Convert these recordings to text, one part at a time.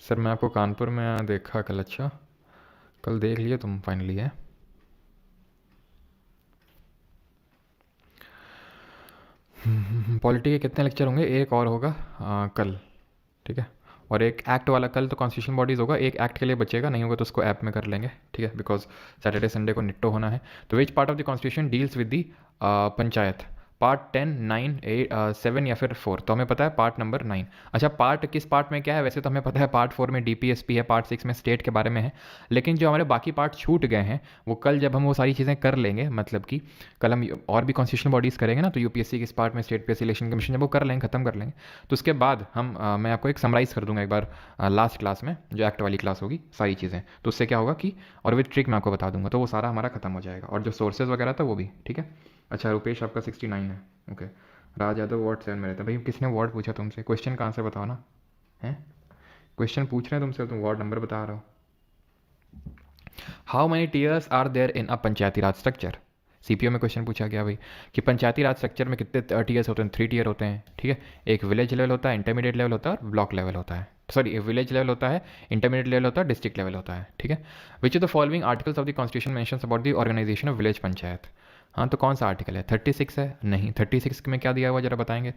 Sir मैं आपको कानपुर में देखा कल। अच्छा, कल देख लिए तुम फाइनली है। पॉलिटी के कितने लेक्चर होंगे? एक और होगा कल, ठीक है। और एक एक्ट वाला कल तो कॉन्स्टिट्यूशन बॉडीज़ होगा, एक एक्ट के लिए बचेगा, नहीं होगा तो उसको ऐप में कर लेंगे, ठीक है, बिकॉज सैटरडे संडे को निट्टो होना है। तो which part of the constitution deals with the panchayat? Part 10, 9, 8, 7 या फिर 4? तो हमें पता है पार्ट नंबर 9। अच्छा, पार्ट किस पार्ट में क्या है? वैसे तो हमें पता है पार्ट 4 में डीपीएसपी है, पार्ट 6 में स्टेट के बारे में है, लेकिन जो हमारे बाकी पार्ट छूट गए हैं वो कल जब हम वो सारी चीज़ें कर लेंगे, मतलब कि कल हम और भी कॉन्स्टिट्यूशन बॉडीज़ करेंगे ना, तो यूपीएससी किस पार्ट में, स्टेट पीएससी इलेक्शन कमीशन, जब वो कर लेंगे, खत्म कर लेंगे, तो उसके बाद हम मैं आपको एक समराइज़ कर दूंगा एक बार लास्ट क्लास में, जो एक्ट वाली क्लास होगी, सारी चीज़ें। तो उससे क्या होगा कि और विद ट्रिक मैं आपको बता दूंगा, तो वो सारा हमारा खत्म हो जाएगा, और जो सोर्सेज वगैरह था वो भी, ठीक है। अच्छा, रुपेश आपका 69 है, ओके। राज यादव वार्ड 7 में रहता है। भाई किसने वार्ड पूछा तुमसे? क्वेश्चन कहाँ से बताओ ना, है? क्वेश्चन पूछ रहे हैं तुमसे, तुम वार्ड नंबर बता रहे हो। How many tiers are there in a panchayati raj structure? CPO में क्वेश्चन पूछा गया भाई कि पंचायती राज स्ट्रक्चर में कितने टीयर्स होते हैं? 3 टीयर होते हैं, ठीक है। एक विलेज लेवल होता है, इंटरमीडिएट लेवल होता है और ब्लॉक लेवल होता है। सॉरी, विलेज लेवल होता है, इंटरमीडिएट लेवल होता है, डिस्ट्रिक्ट लेवल होता है, ठीक है। Which of the following articles of the constitution mentions about the organisation of village panchayat? हाँ, तो कौन सा आर्टिकल है? 36 है? नहीं। 36 में क्या दिया हुआ जरा बताएंगे?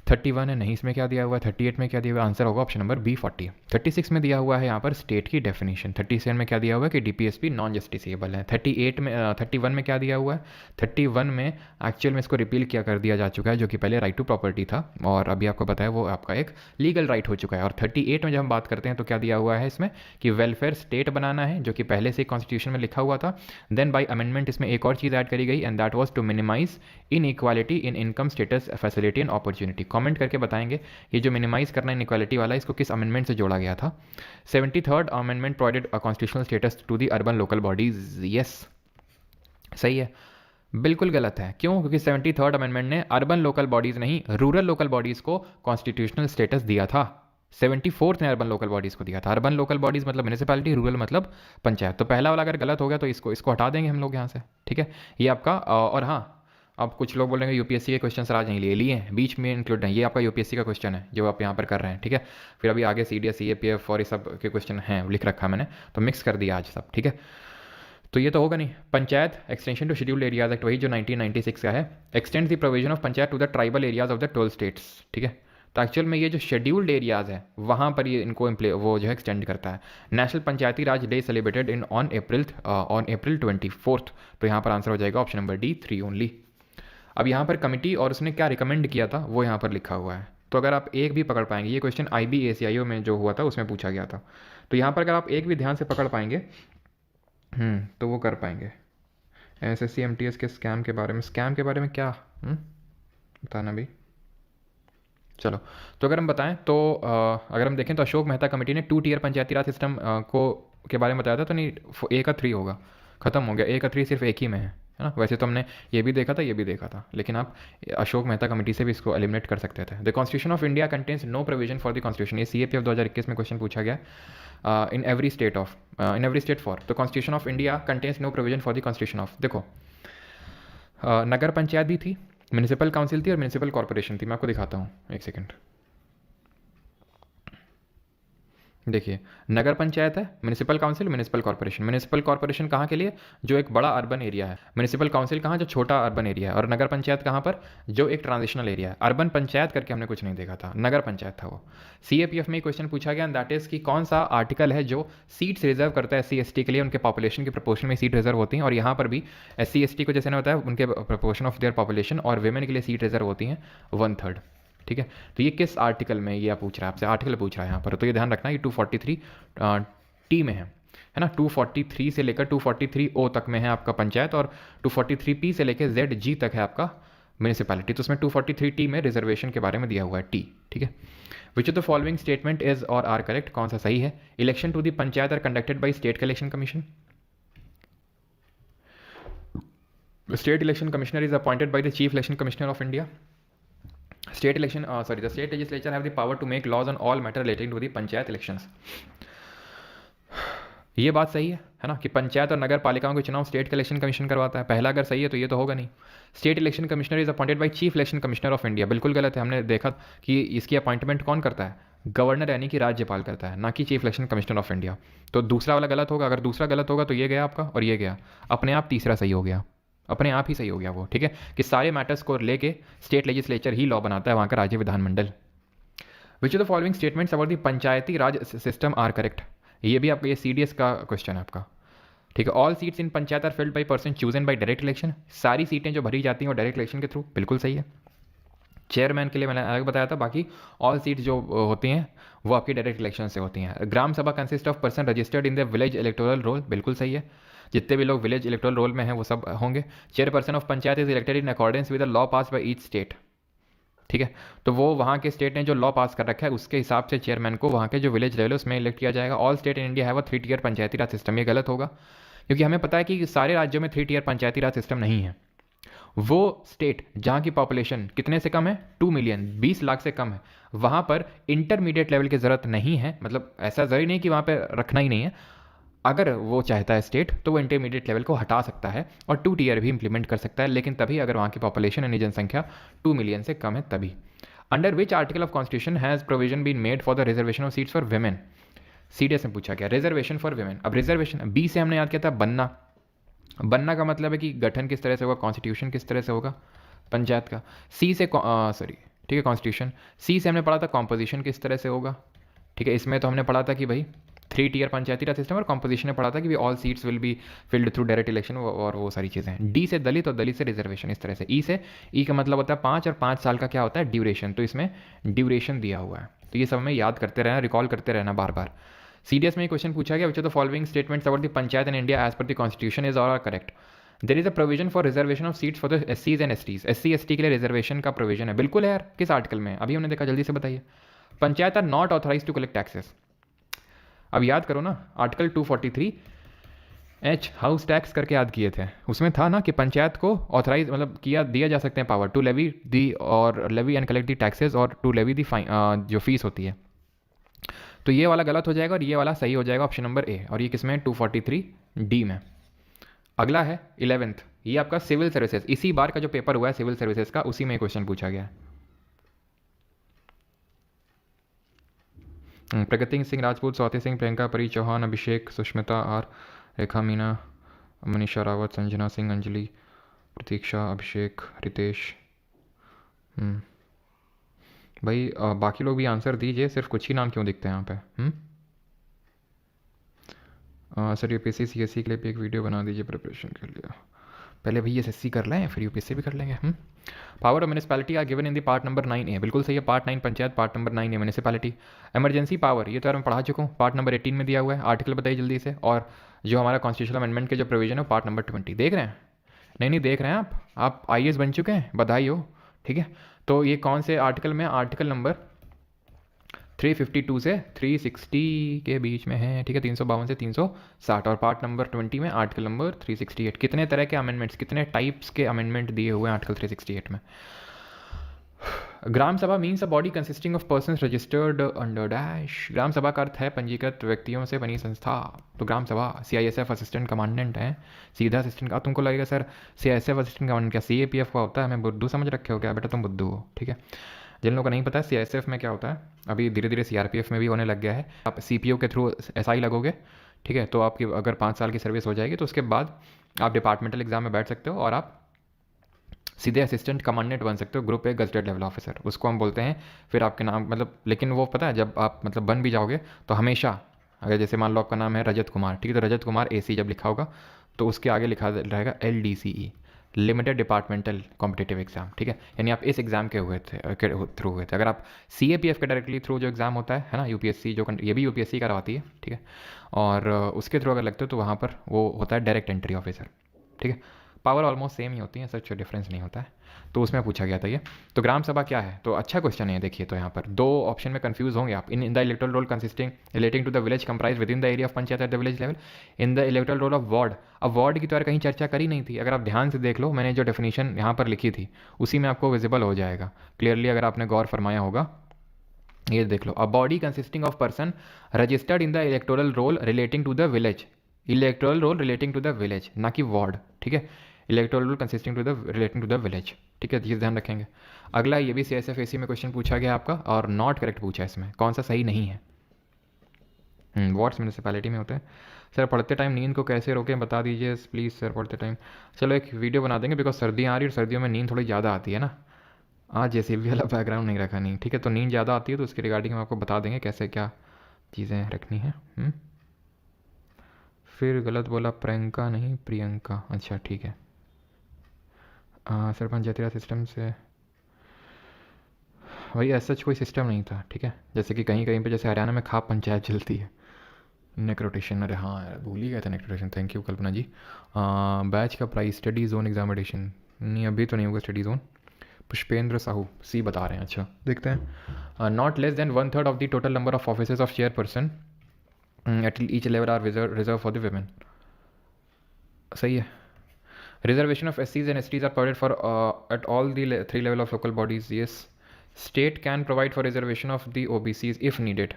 31 है? नहीं। इसमें क्या दिया हुआ है? 38 में क्या दिया हुआ है? आंसर होगा ऑप्शन नंबर बी 40। 36 में दिया हुआ है यहाँ पर स्टेट की डेफिनेशन। 37 में क्या दिया हुआ है कि डीपीएसपी नॉन जस्टिसेबल है। 38 में 31 में क्या दिया हुआ है? 31 में एक्चुअल में इसको रिपील किया कर दिया जा चुका है, जो कि पहले राइट टू प्रॉपर्टी था, और अभी आपको पता है वो आपका एक लीगल राइट हो चुका है। और 38 में जब हम बात करते हैं तो क्या दिया हुआ है इसमें कि वेलफेयर स्टेट बनाना है, जो कि पहले से कॉन्स्टिट्यूशन में लिखा हुआ था। देन बाई अमेंडमेंट इसमें एक और चीज़ ऐड करी गई, and that was to minimise inequality in income status facility and opportunity. Comment करके बताएंगे ये जो मिनिमाइज करना इनइक्वालिटी वाला, इसको किस अमेंडमेंट से जोड़ा गया था? 73rd amendment provided a constitutional status to the urban local bodies. Yes, सही है। बिल्कुल गलत है। क्यों? क्योंकि 73rd अमेंडमेंट ने अर्बन लोकल बॉडीज नहीं, रूरल लोकल बॉडीज को कॉन्स्टिट्यूशनल स्टेटस दिया था। 74th ने अर्बन लोकल बॉडीज को दिया था। अर्बन लोकल बॉडीज मतलब म्यूनिसिपैलिटी, रूरल मतलब पंचायत। तो पहला वाला अगर गलत हो गया तो इसको इसको हटा देंगे हम लोग यहाँ से, ठीक है। ये आपका और हाँ, अब कुछ लोग बोलेंगे यूपीएससी के क्वेश्चन सर आज नहीं लिए लिए हैं, बीच में इंक्लूड नहीं। ये आपका यूपीएससी का क्वेश्चन है जो आप यहाँ पर कर रहे हैं, ठीक है। फिर अभी आगे सीडीएस, सीएपीएफ और ये सब के क्वेश्चन हैं, लिख रखा है मैंने, तो मिक्स कर दिया आज सब, ठीक है। तो ये तो होगा नहीं। Panchayat extension to scheduled areas act, वही जो 1996 का है, extend the provision of panchayat to the tribal areas of the 12 states, ठीक है। तो एक्चुअल में ये जो शेड्यूल्ड एरियाज है वहाँ पर ये इनको वो जो है एक्सटेंड करता है। National Panchayati Raj day celebrated in on April 24th। तो यहाँ पर आंसर हो जाएगा ऑप्शन नंबर डी 3 ओनली। अब यहाँ पर कमिटी और उसने क्या रिकमेंड किया था वो यहाँ पर लिखा हुआ है। तो अगर आप एक भी पकड़ पाएंगे, ये क्वेश्चन IBACIO में जो हुआ था उसमें पूछा गया था, तो यहाँ पर अगर आप एक भी ध्यान से पकड़ पाएंगे तो वो कर पाएंगे। SSC MTS के स्कैम के बारे में क्या बताना भी। चलो, तो अगर हम बताएं तो अगर हम देखें तो अशोक मेहता कमेटी ने 2 टीयर पंचायती राज सिस्टम को के बारे में बताया था, तो नहीं A का 3 होगा, खत्म हो गया। A का 3 सिर्फ एक ही में है ना। वैसे तो हमने ये भी देखा था, ये भी देखा था, लेकिन आप अशोक मेहता कमेटी से भी इसको एलिमिनेट कर सकते थे। The constitution of India contains no provision for the constitution. ये CAPF 2021 में क्वेश्चन पूछा गया। In every state for the constitution of India contains no provision for the constitution of. देखो, नगर पंचायत भी थी, म्यूनिसिपल काउंसिल थी और म्यूनिसिपल कॉर्पोरेशन थी। मैं आपको दिखाता हूँ, एक सेकेंड। देखिए, नगर पंचायत है, municipal council, municipal corporation. Municipal corporation कहाँ के लिए? जो एक बड़ा अर्बन एरिया है। म्यूनिसिपल काउंसिल कहाँ? जो छोटा अर्बन एरिया है। और नगर पंचायत कहाँ पर? जो एक ट्रांजिशनल एरिया है। अर्बन पंचायत करके हमने कुछ नहीं देखा था, नगर पंचायत था वो। CAPF में क्वेश्चन पूछा गया, दैट इज कि कौन सा आर्टिकल है जो सीट्स रिजर्व करता है SC ST के लिए, उनके पॉपुलेशन के प्रपोर्शन में सीट रिजर्व होती हैं। और यहाँ पर भी SC ST को जैसे ना होता है उनके प्रपोर्शन ऑफ देयर पॉपुलेशन, और वेमेन के लिए सीट रिजर्व होती हैं 1/3, ठीक है। तो ये किस आर्टिकल में ये पूछ रहा है आपसे? आर्टिकल पूछ रहा है यहाँ पर, तो ये ध्यान रखना, ये 243 T में है ना। 243 से लेकर 243O तक में है आपका पंचायत, और 243P से लेकर ZG तक है आपका म्यूनिसिपैलिटी। तो उसमें 243T में रिजर्वेशन के बारे में दिया हुआ है T, ठीक है। Which of the following statement is और आर करेक्ट? कौन सा सही है? Election to the panchayat are conducted by state election commission. State election commissioner is appointed by the chief election commissioner of India. The state legislature have the power to make laws on all matter relating to the panchayat elections। ये बात सही है ना, कि पंचायत और नगर पालिकाओं के चुनाव स्टेट इलेक्शन कमीशन करवाता है। पहला अगर सही है तो ये तो होगा नहीं। State election commissioner is appointed by chief election commissioner of India, बिल्कुल गलत है। हमने देखा कि इसकी अपॉइंटमेंट कौन करता है? गवर्नर यानी कि राज्यपाल करता है, ना कि chief election commissioner of India. तो दूसरा वाला गलत होगा, अगर दूसरा गलत होगा तो ये गया आपका और ये गया, अपने आप तीसरा सही हो गया, अपने आप ही सही हो गया वो, ठीक है, कि सारे मैटर्स को लेके स्टेट लेजिस्लेचर ही लॉ बनाता है, वहाँ का राज्य विधानमंडल। Which of the following statements about the panchayati raj system are correct. ये भी आपका ये CDS का क्वेश्चन है आपका, ठीक है। All seats in panchayat are filled by person chosen by direct election. सारी सीटें जो भरी जाती हैं वो डायरेक्ट इलेक्शन के थ्रू, बिल्कुल सही है। चेयरमैन के लिए मैंने अलग बताया था, बाकी ऑल सीट जो होती हैं वो आपकी डायरेक्ट इलेक्शन से होती हैं। ग्राम सभा consist of person registered in the village electoral role, बिल्कुल सही है, जितने भी लोग विलेज इलेक्टोरल रोल में हैं वो सब होंगे। Chairperson of panchayat is elected in accordance with the law pass by each state, ठीक है। तो वो वहाँ के स्टेट ने जो लॉ पास कर रखा है उसके हिसाब से चेयरमैन को वहाँ के जो विलेज लेवल है उसमें इलेक्ट किया जाएगा। ऑल स्टेट इन इंडिया है वो 3 टियर पंचायती राज सिस्टम, ये गलत होगा, क्योंकि हमें पता है कि सारे राज्यों में 3 टियर पंचायती राज सिस्टम नहीं है। वो स्टेट जहाँ की पॉपुलेशन कितने से कम है, 2 मिलियन, 20 लाख से कम है, वहाँ पर इंटरमीडिएट लेवल की ज़रूरत नहीं है, मतलब ऐसा ज़रूरी नहीं कि वहाँ पर रखना ही नहीं है। अगर वो चाहता है स्टेट तो वो इंटरमीडिएट लेवल को हटा सकता है और 2 टियर भी इंप्लीमेंट कर सकता है, लेकिन तभी अगर वहाँ की पॉपुलेशन यानी जनसंख्या 2 मिलियन से कम है तभी। Under which article of constitution has provision been made for the reservation of seats for women. CDS में पूछा गया रिजर्वेशन फॉर वेमेन। अब रिजर्वेशन बी से हमने याद किया था बनना, बनना का मतलब है कि गठन किस तरह से होगा, कॉन्स्टिट्यूशन किस तरह से होगा पंचायत का। सी से सॉरी ठीक है कॉन्स्टिट्यूशन। सी से हमने पढ़ा था कॉम्पोजिशन किस तरह से होगा, ठीक है। इसमें तो हमने पढ़ा था कि भाई 3 टियर पंचायती राज सिस्टम, और कॉम्पोजिशन में पढ़ा था कि all seats will be filled through direct election और वो सारी चीज़ें। डी से दलित और दलित से रिजर्वेशन इस तरह से। ई से, ई का मतलब होता है 5 और 5 साल का क्या होता है ड्यूरेशन, तो इसमें ड्यूरेशन दिया हुआ है, तो ये सब हमें याद करते रहना, रिकॉल करते रहना बार बार। CDS में क्वेश्चन पूछा गया which of the following statements about the panchayat in India as per the constitution is all are correct. There is a provision for reservation of seats for the SCs and STs। SC ST के लिए reservation का provision है, बिल्कुल है यार, किस article में अभी हमने देखा, जल्दी से बताइए। Panchayat are not authorise to collect taxes. अब याद करो ना, आर्टिकल 243H हाउस टैक्स करके याद किए थे, उसमें था ना कि पंचायत को ऑथराइज मतलब किया दिया जा सकते हैं पावर टू लेवी दी और levy and collect the taxes और टू लेवी दी फाइन जो फीस होती है। तो ये वाला गलत हो जाएगा और ये वाला सही हो जाएगा, ऑप्शन नंबर ए। और ये किसमें 243D में। अगला है 11th, ये आपका सिविल सर्विसेज। इसी बार का जो पेपर हुआ है सिविल सर्विसेज का, उसी में क्वेश्चन पूछा गया है। प्रगति सिंह राजपूत, स्वाति सिंह, प्रियंका परी चौहान, अभिषेक, सुष्मिता आर, रेखा मीना, मनीषा रावत, संजना सिंह, अंजलि, प्रतीक्षा, अभिषेक, रितेश। भाई बाकी लोग भी आंसर दीजिए, सिर्फ कुछ ही नाम क्यों दिखते हैं यहाँ पे। सर UPSC CSC के लिए भी एक वीडियो बना दीजिए प्रिपरेशन के लिए। पहले भाई SSC कर लें फिर UPSC भी कर लेंगे। Power of municipality are given in the part number 9A, बिल्कुल सही है, part 9 panchayat, part number 9A municipality. Emergency power ये तो यार मैं पढ़ा चुका हूँ, पार्ट नंबर 18 में दिया हुआ है। आर्टिकल बताइए जल्दी से। और जो हमारा कॉन्स्टिट्यूशनल अमेंडमेंट के जो प्रोविजन है पार्ट नंबर 20 देख रहे हैं, नहीं देख रहे हैं आप IAS बन चुके हैं, बधाई हो, ठीक है। तो ये कौन से आर्टिकल में, आर्टिकल नंबर 352 से 360 के बीच में है, ठीक है, 352 से 360। और पार्ट नंबर 20 में आर्टिकल नंबर 368। कितने तरह के अमेंडमेंट्स, कितने टाइप्स के अमेंडमेंट दिए हुए हैं आर्टिकल 368 में। Gram sabha means a body consisting of persons registered under dash. Gram sabha का अर्थ है पंजीकृत व्यक्तियों से बनी संस्था। तो ग्राम सभा CISF असिस्टेंट कमांडेंट है, सीधा असिस्टेंट का। तुमको लगेगा सर CISF असिस्टेंट कमांडेंट क्या CAPF का होता है, हमें बुद्धू समझ रखे हो क्या बेटा, तुम बुद्धू हो, ठीक है। जिन लोगों को नहीं पता है CISF में क्या होता है, अभी धीरे धीरे CRPF में भी होने लग गया है। आप CPO के थ्रू SI लगोगे, ठीक है, तो आपकी अगर 5 साल की सर्विस हो जाएगी तो उसके बाद आप डिपार्टमेंटल एग्जाम में बैठ सकते हो और आप सीधे असिस्टेंट कमांडेंट बन सकते हो, group A gazetted level officer उसको हम बोलते हैं। फिर आपके नाम मतलब, लेकिन वो पता है जब आप मतलब बन भी जाओगे तो हमेशा, अगर जैसे मान लो आपका नाम है रजत कुमार, ठीक है, तो रजत कुमार AC जब लिखा होगा तो उसके आगे लिखा रहेगा LDCE, limited departmental competitive exam, ठीक है। यानी आप इस एग्जाम के थ्रू हुए थे। अगर आप CAPF के डायरेक्टली थ्रू जो एग्जाम होता है ना, UPSC जो ये भी UPSC करवाती है, ठीक है, और उसके थ्रू अगर लगते हो तो वहाँ पर वो होता है डायरेक्ट एंट्री ऑफिसर, ठीक है। पावर ऑलमोस्ट सेम ही होती है, सच डिफरेंस नहीं होता है। तो उसमें पूछा गया था ये। तो ग्राम सभा क्या है, तो अच्छा क्वेश्चन है देखिए। तो यहाँ पर 2 ऑप्शन में कंफ्यूज होंगे आप। In the electoral roll consisting relating to the village comprise within the area of panchayat at the village level. In the electoral roll of ward. अब वार्ड की तो यार कहीं चर्चा करी नहीं थी, अगर आप ध्यान से देख लो मैंने जो डेफिनेशन यहाँ पर लिखी थी उसी में आपको विजिबल हो जाएगा क्लियरली, अगर आपने गौर फरमाया होगा। ये देख लो, a body consisting of person registered in the electoral roll relating to the village. Electoral roll relating to the village, ना कि वार्ड, ठीक है। Electoral rule consisting to the relating to the village, ठीक है, चीज़ ध्यान रखेंगे। अगला ये भी CSF AC में क्वेश्चन पूछा गया आपका और नॉट करेक्ट पूछा है इसमें, कौन सा सही नहीं है। वार्ड्स म्यूनिसिपैलिटी में होते हैं। सर पढ़ते टाइम नींद को कैसे रोकें बता दीजिए प्लीज़ सर पढ़ते टाइम। चलो एक वीडियो बना देंगे, बिकॉज सर्दियाँ आ रही है और सर्दियों में नींद थोड़ी ज़्यादा आती है ना। आज जैसे भी वाला बैकग्राउंड नहीं रखा नहीं, ठीक है, तो नींद ज़्यादा आती है तो उसके रिगार्डिंग हम आपको बता देंगे कैसे क्या चीज़ें रखनी है। फिर गलत बोला, प्रियंका नहीं प्रियंका, अच्छा ठीक है। सर पंचायती राज सिस्टम से भाई ऐसा कोई सिस्टम नहीं था, ठीक है, जैसे कि कहीं कहीं पे जैसे हरियाणा में खाप पंचायत चलती है। नेक रोटेशन, अरे हाँ यार भूल ही गया था neck rotation, thank you Kalpana ji. Batch का प्राइस स्टडी जोन एग्जामिनेशन नहीं, अभी तो नहीं होगा study zone. Pushpendra Sahu C बता रहे हैं, अच्छा देखते हैं। Not less than 1/3 of the total number of offices of chairperson at each level are reserve for the women, सही है। Reservation of SCs and STs are provided for at all the 3 level of local bodies, yes. State can provide for reservation of the OBCs if needed,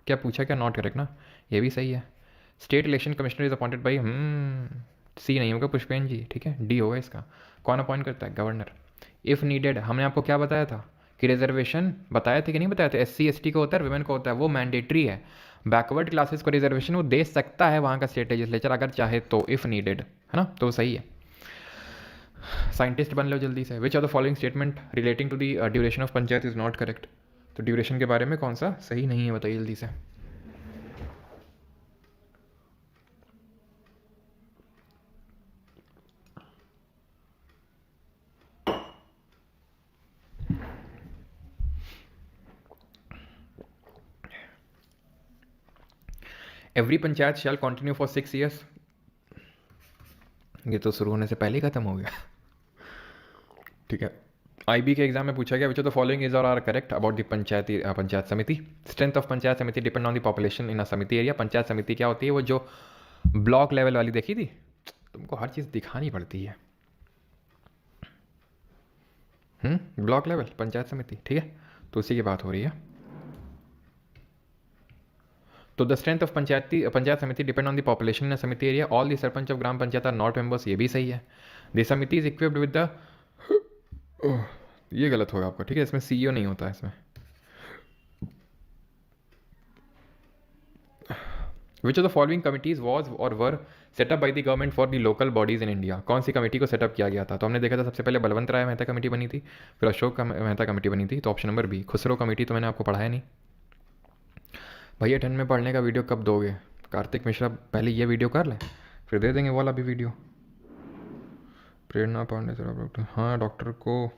क्या पूछा, क्या not correct ना, ये भी सही है। State election commissioner is appointed by, C नहीं होगा पुष्पेन जी, ठीक है, डी होगा इसका। कौन अपॉइंट करता है, गवर्नर। इफ़ नीडेड हमने आपको क्या बताया था कि रिजर्वेशन बताया था कि नहीं बताया था, SC ST को होता है, वुमेन को होता है, वो मैंडेटरी है। बैकवर्ड क्लासेस को रिजर्वेशन वो दे सकता है वहाँ का स्टेट लेजिस्लेचर अगर चाहे तो, इफ़ नीडेड, है ना, तो सही है। साइंटिस्ट बन लो जल्दी से। Which are the following statement relating to the duration of panchayat is not correct, तो ड्यूरेशन के बारे में कौन सा सही नहीं है बताइए जल्दी से। Every panchayat shall continue for 6 years, ये तो शुरू होने से पहले ही खत्म हो गया, ठीक है। IB के एग्जाम में पूछा गया which of the following is और are correct about the panchayat samiti. Strength of panchayat samiti depend on the population in a samiti area. Panchayat समिति क्या होती है, वो जो ब्लॉक लेवल वाली देखी थी, तुमको हर चीज़ दिखानी पड़ती है। ब्लॉक लेवल पंचायत समिति, ठीक है, तो उसी की बात हो रही है। तो the strength of panchayat samiti depend on the population in samiti area. All the sarpanch of gram panchayat are not members, ये भी सही है। द समिति इज इक्विप्ड विद द, ये गलत होगा आपका, ठीक है, इसमें CEO नहीं होता है इसमें। Which of the following committees was or were set up by the government for the local bodies in India, कौन सी कमेटी को सेटअप किया गया था, तो हमने देखा था सबसे पहले बलवंत राय मेहता कमेटी बनी थी, फिर अशोक मेहता कमेटी बनी थी, तो option number B. Khusro committee तो मैंने आपको पढ़ाया नहीं। भैया 10 में पढ़ने का वीडियो कब दोगे, कार्तिक मिश्रा पहले ये वीडियो कर ले फिर दे देंगे वाला भी वीडियो। प्रेरणा पांडे सर डॉक्टर, हाँ डॉक्टर को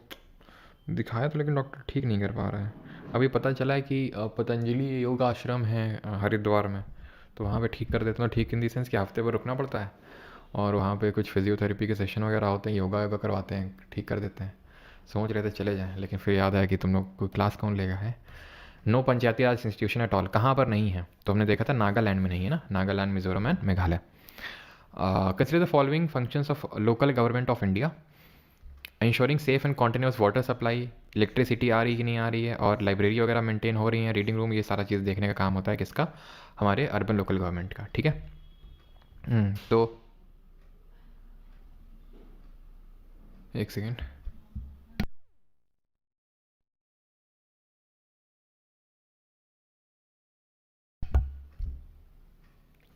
दिखाया तो लेकिन डॉक्टर ठीक नहीं कर पा रहा है। अभी पता चला है कि पतंजलि योग आश्रम है हरिद्वार में, तो वहाँ पे ठीक कर देते हैं। ठीक इन दी सेंस कि हफ्ते भर रुकना पड़ता है और वहाँ पे कुछ फिजियोथेरेपी के सेशन वगैरह होते हैं, योगा योगा करवाते हैं, ठीक कर देते हैं। सोच रहे थे चले जाएँ, लेकिन फिर याद आया कि तुम लोग कोई क्लास कौन लेगा है। No panchayati raj institution at all, कहाँ पर नहीं है, तो हमने देखा था नागालैंड में नहीं है ना, Nagaland, Mizoram and Meghalaya. Consider the following functions of local government of India. Ensuring safe and continuous water supply, electricity आ रही कि नहीं आ रही है, और लाइब्रेरी वगैरह मेंटेन हो रही है, रीडिंग रूम, ये सारा चीज़ देखने का काम होता है किसका, हमारे अर्बन लोकल गवर्नमेंट का, ठीक है। तो एक सेकेंड,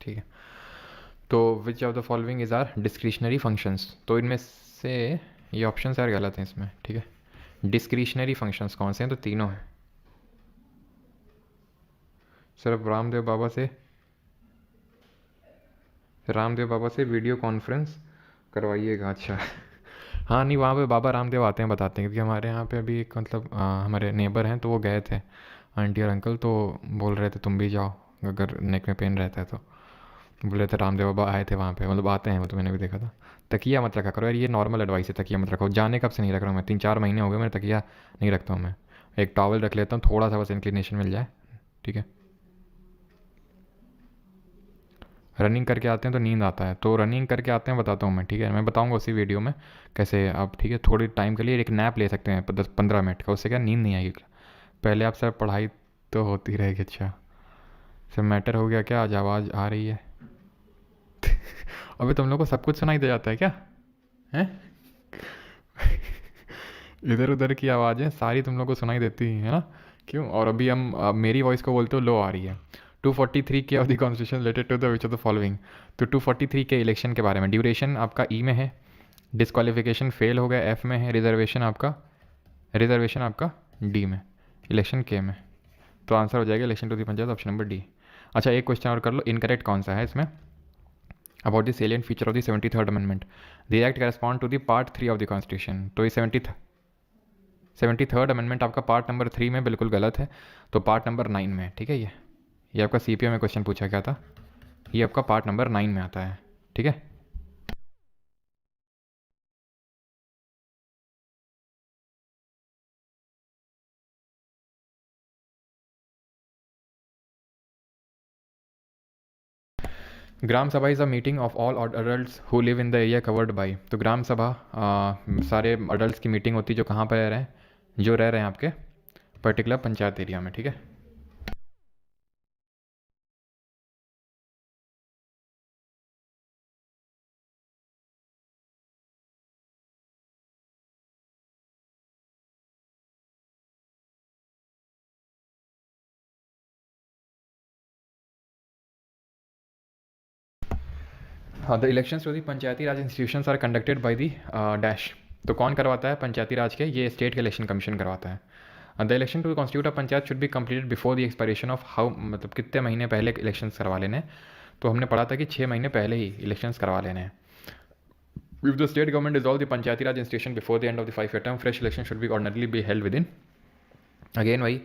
ठीक है। तो which of the following is are discretionary functions, तो इनमें से ये ऑप्शन यार गलत हैं इसमें, ठीक है। डिस्क्रिशनरी फंक्शंस कौन से हैं, तो तीनों हैं। सिर्फ रामदेव बाबा से वीडियो कॉन्फ्रेंस करवाइएगा, अच्छा। हाँ नहीं, वहाँ पे बाबा रामदेव आते हैं, बताते हैं, क्योंकि हमारे यहाँ पे अभी एक मतलब हमारे नेबर हैं, तो वो गए थे आंटी और अंकल, तो बोल रहे थे तुम भी जाओ अगर नेक में पेन रहता है तो। बोल रहे थे रामदेव बाबा आए थे वहाँ पे, मतलब आते हैं वो, तो मैंने भी देखा था। तकिया मत रखा करो यार, ये नॉर्मल एडवाइस है, तकिया मत रखो। जाने कब से नहीं रख रहा हूँ मैं, 3-4 महीने हो गए मैंने तकिया नहीं रखता हूँ मैं। एक टॉवल रख लेता हूँ, थोड़ा सा बस इंक्लिनेशन मिल जाए, ठीक है। रनिंग करके आते हैं तो नींद आता है, तो रनिंग करके आते हैं बताता हूँ मैं, ठीक है, मैं बताऊँगा उसी वीडियो में कैसे आप, ठीक है, थोड़ी टाइम के लिए एक नैप ले सकते हैं 10-15 मिनट का, उससे क्या नींद नहीं आएगी। पहले आप सर पढ़ाई तो होती रहेगी, अच्छा सर मैटर हो गया क्या, आज आवाज़ आ रही है। अभी तुम लोग को सब कुछ सुनाई दे जाता है क्या। हैं? इधर उधर की आवाज़ें सारी तुम लोग को सुनाई देती है ना? क्यों? और अभी हम मेरी वॉइस को बोलते हो लो आ रही है। 243 K of the constitution related to the which of the following. तो 243 के इलेक्शन के बारे में, ड्यूरेशन आपका ई में है, डिस्क्वालिफिकेशन फेल हो गया एफ में है, रिजर्वेशन आपका डी में, इलेक्शन के में। तो आंसर हो जाएगा election to the panchayat option number D. अच्छा एक क्वेश्चन और कर लो, इनकरेक्ट कौन सा है इसमें? About the salient feature of the 73rd amendment, the act correspond to the part 3 of the constitution. तो ये 73rd अमेंडमेंट आपका पार्ट नंबर 3 में बिल्कुल गलत है, तो पार्ट नंबर 9 में है, ठीक है। ये आपका CPO में क्वेश्चन पूछा गया था, ये आपका पार्ट नंबर 9 में आता है, ठीक है। ग्राम सभा is a meeting of all adults who live in the area covered by. तो ग्राम सभा सारे अडल्ट की मीटिंग होती है जो कहाँ पर रह रहे हैं, जो रह रहे हैं आपके पर्टिकुलर पंचायत एरिया में, ठीक है। हाँ, the elections to the panchayati raj institutions are conducted by the dash. तो कौन करवाता है पंचायती राज के? ये स्टेट के इलेक्शन कमीशन करवाता है। The election to constitute a panchayat should be completed before the expiration of how, मतलब कितने महीने पहले इलेक्शंस करवा लेने हैं? तो हमने पढ़ा था कि 6 महीने पहले ही इलेक्शंस करवा लेने हैं। If the state government dissolve the Panchayati Raj institution before the end of the 5-year term, fresh election should be ordinarily be held within, again वही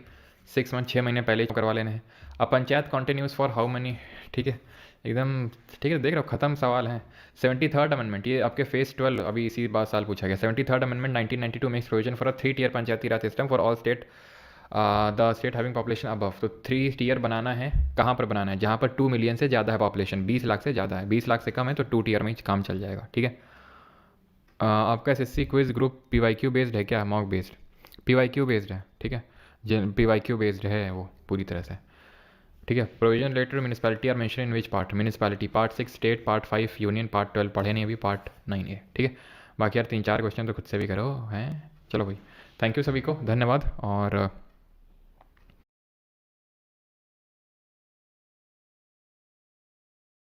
6 मंथ, 6 महीने पहले ही करवा लेने हैं। अब panchayat continuous for how many, ठीक है एकदम ठीक है, देख रहे हो ख़त्म सवाल है। 73rd अमेंडमेंट, ये आपके फेज 12 अभी इसी बात साल पूछा गया। 73rd amendment 1992 makes provision for a 3-tier Panchayati raj system for all state, the state having population above. तो 3 tier बनाना है, कहाँ पर बनाना है? जहाँ पर 2 मिलियन से ज़्यादा है पॉपुलेशन, 20 लाख से ज़्यादा है, 20 लाख से कम है तो 2 tier में ही काम चल जाएगा, ठीक है। आपका SSC quiz group PYQ based है क्या मॉक बेस्ड? PYQ बेस्ड है, ठीक है। PYQ बेस्ड है वो पूरी तरह से, ठीक है। Provision letter municipality are mention in which part? Municipality part 6, state part 5, union part 12 पढ़े नहीं अभी, पार्ट 9 है, ठीक है। बाकी यार 3-4 क्वेश्चन तो खुद से भी करो हैं। चलो भाई, थैंक यू सभी को, धन्यवाद। और